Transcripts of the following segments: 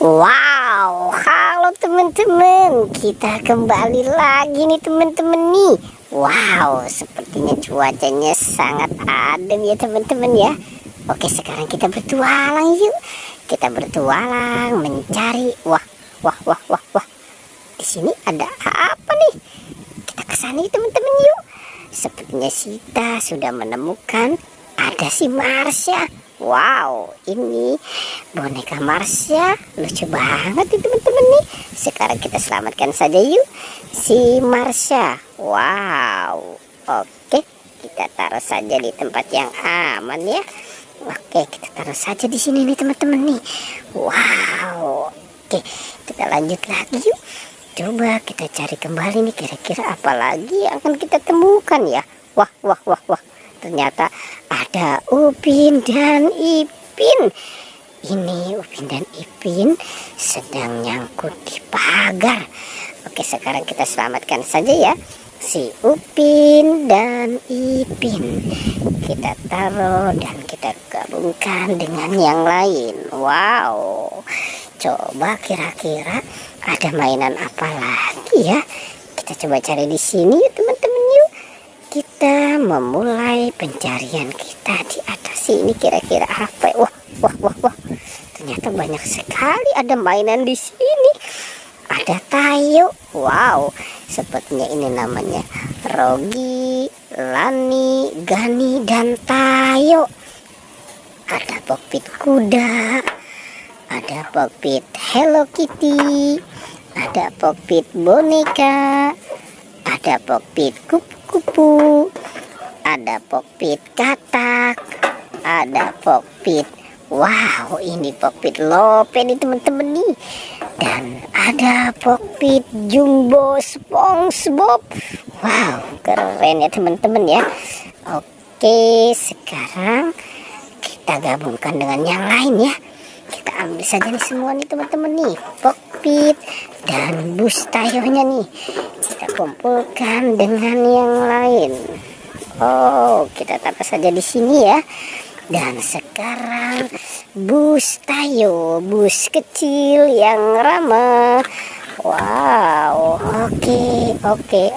Wow, halo teman-teman, kita kembali lagi nih teman-teman nih. Wow, sepertinya cuacanya sangat adem ya teman-teman ya. Oke, sekarang kita bertualang yuk. Kita bertualang mencari. Wah, wah, wah, wah, wah. Di sini ada apa nih? Kita ke sana yuk teman-teman yuk. Sepertinya Sita sudah menemukan ada si Marsha. Wow, ini boneka Marsha lucu banget nih teman-teman nih. Sekarang kita selamatkan saja yuk si Marsha. Wow, oke, kita taruh saja di tempat yang aman ya. Oke, kita taruh saja di sini nih teman-teman nih. Wow, oke, kita lanjut lagi yuk. Coba kita cari kembali nih, kira-kira apa lagi yang akan kita temukan ya. Wah, wah, wah, wah. Ternyata ada Upin dan Ipin. Ini Upin dan Ipin sedang nyangkut di pagar. Oke, sekarang kita selamatkan saja ya si Upin dan Ipin. Kita taruh dan kita gabungkan dengan yang lain. Wow, coba kira-kira ada mainan apa lagi ya? Kita coba cari di sini ya teman-teman yuk. Kita memulai pencarian kita di atas sini, kira-kira apa? Wah, wah, wah, wah. Ternyata banyak sekali ada mainan di sini. Ada Tayo. Wow, sepertinya ini namanya Rogi, Lani, Gani, dan Tayo. Ada kokpit kuda, ada kokpit Hello Kitty, ada kokpit boneka, ada kokpit kupu-kupu, ada kokpit katak, ada kokpit, wow, ini kokpit Lope nih teman-teman nih, dan ada kokpit Jumbo SpongeBob. Wow, keren ya teman-teman ya. Oke, sekarang kita gabungkan dengan yang lain ya. Kita ambil saja nih semua nih teman-teman nih, kokpit dan bus Tayonya nih. Kita kumpulkan dengan yang lain. Oh, kita taruh saja di sini ya. Dan sekarang bus Tayo, bus kecil yang ramah. Wow, oke.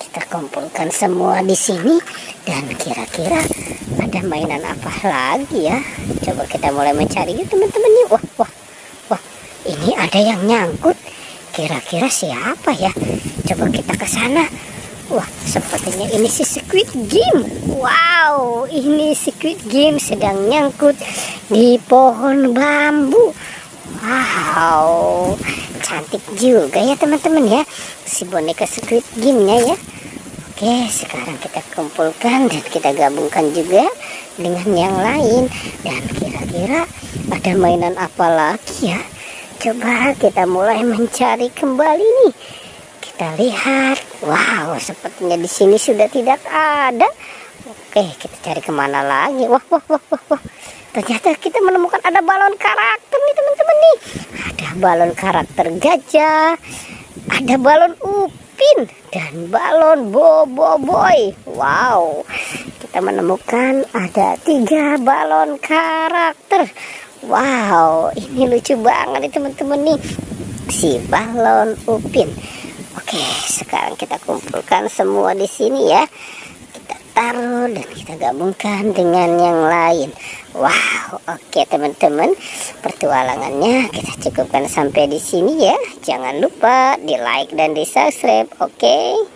Kita kumpulkan semua di sini. Dan kira-kira ada mainan apa lagi ya? Coba kita mulai mencari yuk teman-teman yuk. Wah, wah, wah. Ini ada yang nyangkut. Kira-kira siapa ya? Coba kita ke sana. Wah, sepertinya ini si Squid Game. Wow, ini Squid Game sedang nyangkut di pohon bambu. Wow, cantik juga ya teman-teman ya, si boneka Squid Game-nya ya. Oke, sekarang kita kumpulkan dan kita gabungkan juga dengan yang lain. Dan kira-kira ada mainan apa lagi ya? Coba kita mulai mencari kembali nih. Kita lihat, wow, sepertinya di sini sudah tidak ada. Oke, kita cari kemana lagi? Wah, wah, wah, wah, wah. Ternyata kita menemukan ada balon karakter nih teman-teman nih. Ada balon karakter gajah, ada balon Upin, dan balon Bobo Boy. Wow, kita menemukan ada 3 balon karakter. Wow, ini lucu banget nih teman-teman nih, si balon Upin. Oke, sekarang kita kumpulkan semua di sini ya. Kita taruh dan kita gabungkan dengan yang lain. Wow, oke teman-teman, pertualangannya kita cukupkan sampai di sini ya. Jangan lupa di like dan di subscribe. Oke.